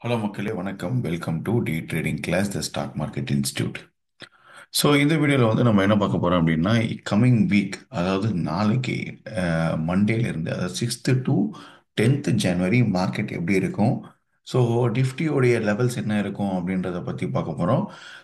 Hello மக்களே வணக்கம். Welcome to the trading class the stock market institute. So இந்த வீடியோவில் வந்து நம்ம என்ன பார்க்க போகிறோம் அப்படின்னா கம்மிங் வீக், அதாவது நாளைக்கு மண்டேலேருந்து, அதாவது 6th to 10th January market எப்படி இருக்கும், ஸோ நிஃப்டியோடைய லெவல்ஸ் என்ன இருக்கும் அப்படின்றத பற்றி பார்க்க போகிறோம்.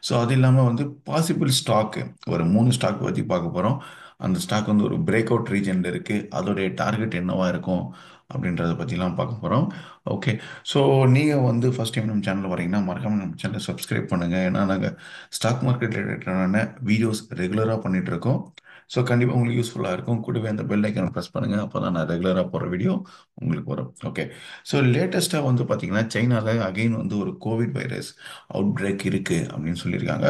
ஸோ அது இல்லாமல் வந்து பாசிபிள் ஸ்டாக்கு ஒரு 3 ஸ்டாக் பற்றி பார்க்க போகிறோம். அந்த ஸ்டாக் வந்து ஒரு பிரேக் அவுட் ரீஜனில் இருக்குது, அதோடைய டார்கெட் என்னவா இருக்கும் அப்படின்றத பற்றிலாம் பார்க்க போகிறோம். ஓகே. ஸோ நீங்கள் வந்து ஃபஸ்ட் டைம் நம்ம சேனல் வரீங்கன்னா மறக்காமல் நம்ம சேனலை சப்ஸ்கிரைப் பண்ணுங்கள். ஏன்னா நாங்கள் ஸ்டாக் மார்க்கெட் ரிலேட்டடான வீடியோஸ் ரெகுலராக பண்ணிட்டு இருக்கோம். ஸோ கண்டிப்பாக உங்களுக்கு யூஸ்ஃபுல்லாக இருக்கும். கூடவே அந்த பெல் ஐக்கனை ப்ரெஸ் பண்ணுங்கள், அப்போ தான் நான் ரெகுலராக போகிற வீடியோ உங்களுக்கு வரும். ஓகே. ஸோ லேட்டஸ்ட்டாக வந்து பார்த்தீங்கன்னா சைனாவில் அகெயின் வந்து ஒரு கோவிட் வைரஸ் அவுட் பிரேக் இருக்குது அப்படின்னு சொல்லியிருக்காங்க.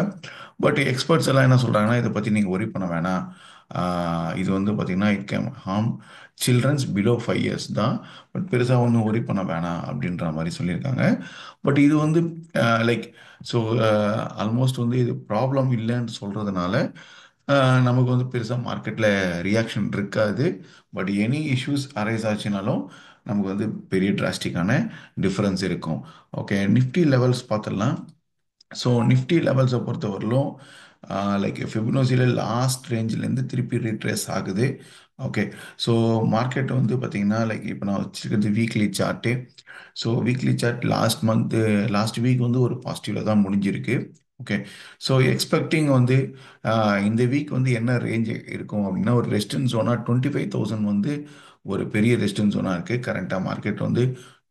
பட் எக்ஸ்பர்ட்ஸ் எல்லாம் என்ன சொல்கிறாங்கன்னா, இதை பற்றி நீங்கள் ஒரி பண்ண வேணாம். இது வந்து பார்த்தீங்கன்னா it can harm childrens below 5 years தான். பட் பெருசாக ஒன்றும் ஒரி பண்ண வேணாம் அப்படின்ற மாதிரி சொல்லியிருக்காங்க. பட் இது வந்து லைக் ஸோ ஆல்மோஸ்ட் வந்து இது ப்ராப்ளம் இல்லைன்னு சொல்கிறதுனால நமக்கு வந்து பெருசாக மார்க்கெட்டில் ரியாக்ஷன் இருக்காது. பட் எனி இஷ்யூஸ் அரைஸ் ஆச்சுனாலும் நமக்கு வந்து பெரிய டிராஸ்டிக்கான டிஃப்ரென்ஸ் இருக்கும். ஓகே, நிஃப்டி லெவல்ஸ் பார்த்துடலாம். ஸோ நிஃப்டி லெவல்ஸை பொறுத்தவரையிலும் லைக் ஃபிபனோசியில் லாஸ்ட் ரேஞ்சிலேருந்து திருப்பி ரீட்ரேஸ் ஆகுது. ஓகே. ஸோ மார்க்கெட் வந்து பார்த்தீங்கன்னா லைக் இப்போ நான் வச்சுருக்கிறது weekly chart. So weekly chart last week வந்து ஒரு பாசிட்டிவில் தான் முடிஞ்சிருக்கு. ஓகே. ஸோ எக்ஸ்பெக்டிங் வந்து இந்த வீக் வந்து என்ன ரேஞ்ச் இருக்கும் அப்படின்னா, ஒரு ரெஸ்டன் ஜோனாக 25,000 வந்து ஒரு பெரிய ரெஸ்டன் ஜோனாக இருக்குது. கரண்ட்டாக மார்க்கெட் வந்து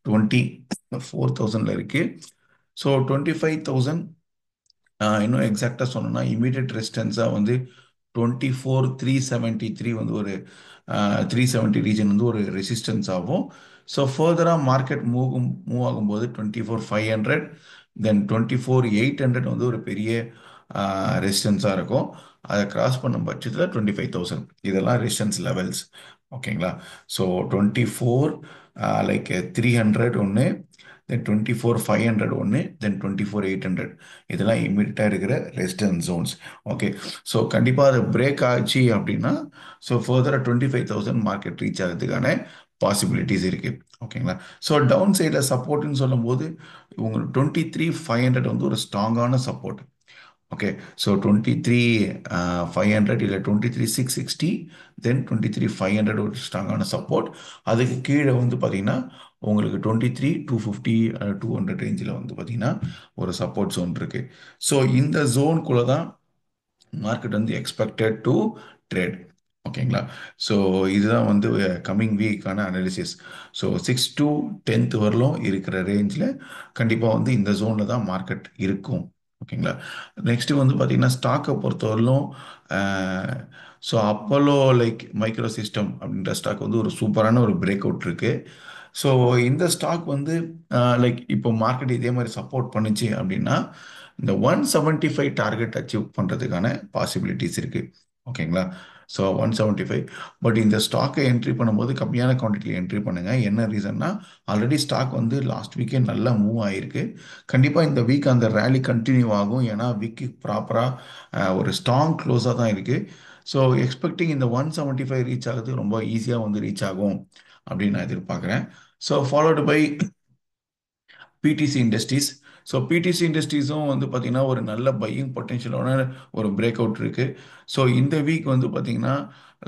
24,000 இருக்குது. ஸோ 25,000, இன்னும் எக்ஸாக்டாக சொன்னோம்னா இமீடியட் ரெசிஸ்டன்ஸாக வந்து 24,373 வந்து ஒரு 370 ரீஜன் வந்து ஒரு ரெசிஸ்டன்ஸ் ஆகும். ஸோ ஃபர்தராக மார்க்கெட் மூவ் ஆகும்போது 24,500, தென் 24,800 வந்து ஒரு பெரிய ரெசிஸ்டன்ஸாக இருக்கும். அதை கிராஸ் பண்ணும் பட்சத்தில் 25,000 இதெல்லாம் ரெசிஸ்டன்ஸ் லெவல்ஸ். ஓகேங்களா. ஸோ 24 லைக் 300 ஒன்று, தென் 24,500 ஒன்று, தென் 24,800 இதெல்லாம் இமீடியட்டாக இருக்கிற ரெசிஸ்டன்ஸ் ஜோன்ஸ். ஓகே. ஸோ கண்டிப்பாக அது பிரேக் ஆச்சு அப்படின்னா ஸோ ஃபர்தராக 25,000 மார்க்கெட் ரீச் ஆகிறதுக்கான பாசிபிலிட்டிஸ் இருக்குது. ஓகேங்களா. ஸோ டவுன் சைடில் சப்போர்ட்னு சொல்லும்போது உங்களுக்கு 23,500 வந்து ஒரு ஸ்ட்ராங்கான சப்போர்ட். ஓகே. ஸோ 23,500 இல்லை 23,660, தென் 23,500 ஒரு ஸ்ட்ராங்கான சப்போர்ட். அதுக்கு கீழே வந்து பார்த்தீங்கன்னா உங்களுக்கு 23,250, 200 ரேஞ்சில் வந்து பார்த்தீங்கன்னா ஒரு சப்போர்ட் ஜோன் இருக்குது. ஸோ இந்த ஜோனுக்குள்ளே தான் மார்க்கெட் வந்து எக்ஸ்பெக்டட் டு ட்ரேட். ஓகேங்களா. ஸோ இதுதான் வந்து கம்மிங் வீக்கான அனாலிசிஸ். ஸோ 6 to 10th வரலும் இருக்கிற ரேஞ்சில் கண்டிப்பாக வந்து இந்த ஜோனில் தான் மார்க்கெட் இருக்கும். ஓகேங்களா. நெக்ஸ்ட் வந்து பார்த்தீங்கன்னா ஸ்டாக்கை பொறுத்தவரையிலும் so Apollo like micro system அப்படின்ற ஸ்டாக் வந்து ஒரு சூப்பரான ஒரு பிரேக் அவுட் இருக்கு. ஸோ இந்த ஸ்டாக் வந்து லைக் இப்போ மார்க்கெட் இதே மாதிரி சப்போர்ட் பண்ணுச்சு அப்படின்னா இந்த 175 டார்கெட் அச்சீவ் பண்ணுறதுக்கான பாசிபிலிட்டிஸ் இருக்குது. ஓகேங்களா. ஸோ 175. பட் இந்த ஸ்டாக்கை என்ட்ரி பண்ணும்போது கம்மியான குவான்டிட்டியில் என்ட்ரி பண்ணுங்கள். என்ன ரீசன்னா, ஆல்ரெடி ஸ்டாக் வந்து லாஸ்ட் வீக்கே நல்லா மூவ் ஆகிருக்கு. கண்டிப்பாக இந்த வீக் அந்த ரேலி கண்டினியூ ஆகும். ஏன்னா வீக்கு ப்ராப்பராக ஒரு ஸ்ட்ராங் க்ளோஸாக தான் இருக்குது. ஸோ எக்ஸ்பெக்டிங் இந்த 175 ரீச் ஆகுது ரொம்ப ஈஸியாக வந்து ரீச் ஆகும் அப்படின்னு நான் எதிர்பார்க்குறேன். So followed by PTC Industries. So PTC இண்டஸ்ட்ரீஸும் வந்து பார்த்தீங்கன்னா ஒரு நல்ல பையிங் பொட்டென்ஷியலான ஒரு பிரேக் அவுட் இருக்குது. ஸோ இந்த வீக் வந்து பார்த்தீங்கன்னா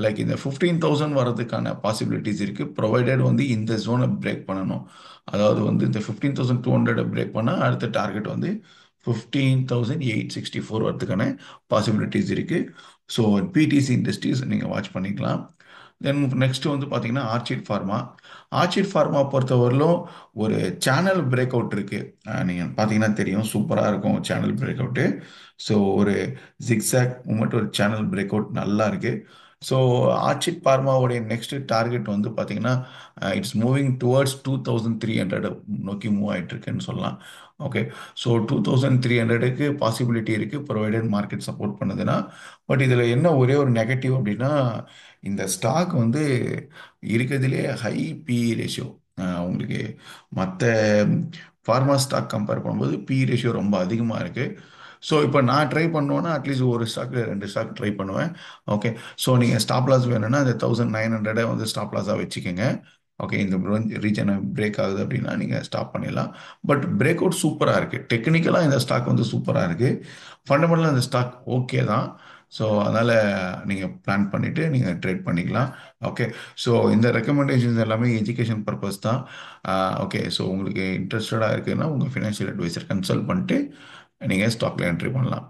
லைக் இந்த 15,000 வரதுக்கான பாசிபிலிட்டிஸ் இருக்குது, ப்ரொவைடட் வந்து இந்த ஜோனை பிரேக் பண்ணணும். அதாவது வந்து இந்த 15,200 பிரேக் பண்ணால் அடுத்த டார்கெட் வந்து 15,864 வரதுக்கான பாசிபிலிட்டிஸ் இருக்குது. ஸோ பிடிசி இண்டஸ்ட்ரீஸ் நீங்கள் வாட்ச் பண்ணிக்கலாம். தென் நெக்ஸ்ட் வந்து பார்த்தீங்கன்னா ஆர்ச்சிட் ஃபார்மா பொறுத்தவரையிலும் ஒரு சேனல் பிரேக் அவுட் இருக்குது. நீங்கள் பார்த்தீங்கன்னா தெரியும், சூப்பராக இருக்கும் சேனல் பிரேக் அவுட்டு. ஸோ ஒரு ஜிக்ஸாக் மூமெண்ட், ஒரு சேனல் பிரேக் அவுட் நல்லா இருக்குது. ஸோ ஆர்ச்சிட் பார்மாவுடைய நெக்ஸ்ட் டார்கெட் வந்து பார்த்தீங்கன்னா இட்ஸ் மூவிங் டுவர்ட்ஸ் 2,300 நோக்கி மூவ் ஆகிட்டு இருக்குன்னு சொல்லலாம். ஓகே. ஸோ 2,300க்கு பாசிபிலிட்டி இருக்குது ப்ரொவைடட் மார்க்கெட் சப்போர்ட் பண்ணுதுன்னா. பட் இதில் என்ன ஒரே ஒரு நெகட்டிவ் அப்படின்னா, இந்த ஸ்டாக் வந்து இருக்கிறதுலே ஹை பிஇ ரேஷியோ. உங்களுக்கு மற்ற ஃபார்மா ஸ்டாக் கம்பேர் பண்ணும்போது பிஇ ரேஷியோ ரொம்ப அதிகமாக இருக்குது. ஸோ இப்போ நான் ட்ரை பண்ணுவேன்னா அட்லீஸ்ட் ஒரு ஸ்டாக் 2 ஸ்டாக் ட்ரை பண்ணுவேன். ஓகே. ஸோ நீங்கள் ஸ்டாப் லாஸ் வேணும்னா அந்த 1,900 வந்து ஸ்டாப் லாஸாக வச்சுக்கோங்க. ஓகே, இந்த ரீஜனை பிரேக் ஆகுது அப்படின்னா நீங்கள் ஸ்டாப் பண்ணிடலாம். பட் பிரேக் அவுட் சூப்பராக இருக்குது. டெக்னிக்கலாக இந்த ஸ்டாக் வந்து சூப்பராக இருக்குது. ஃபண்டமெண்டலாக இந்த ஸ்டாக் ஓகே தான். ஸோ அதனால் நீங்கள் பிளான் பண்ணிவிட்டு நீங்கள் ட்ரேட் பண்ணிக்கலாம். ஓகே. ஸோ இந்த ரெக்கமெண்டேஷன்ஸ் எல்லாமே எஜுகேஷன் பர்பஸ் தான். ஓகே. ஸோ உங்களுக்கு இன்ட்ரெஸ்டடாக இருக்குதுன்னா உங்கள் ஃபினான்ஷியல் அட்வைசர் கன்சல்ட் பண்ணிட்டு நீங்கள் ஸ்டாக்ல என்ட்ரி பண்ணலாம்.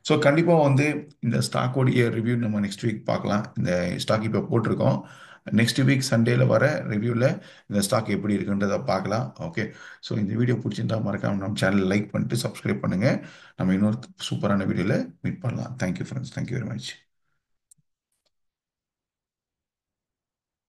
ஸோ கண்டிப்பாக வந்து இந்த ஸ்டாக்கோடைய ரிவ்யூ நம்ம நெக்ஸ்ட் வீக் பார்க்கலாம். இந்த ஸ்டாக் இப்போ போட்டிருக்கோம். நெக்ஸ்ட் வீக் சண்டேல வர ரிவ்யூவில் இந்த ஸ்டாக் எப்படி இருக்குன்றதை பார்க்கலாம். ஓகே. ஸோ இந்த வீடியோ பிடிச்சிருந்தா மறக்காம நம்ம சேனல் லைக் பண்ணிட்டு சப்ஸ்கிரைப் பண்ணுங்கள். நம்ம இன்னொரு சூப்பரான வீடியோவில் மீட் பண்ணலாம். Thank you friends. Thank you very much.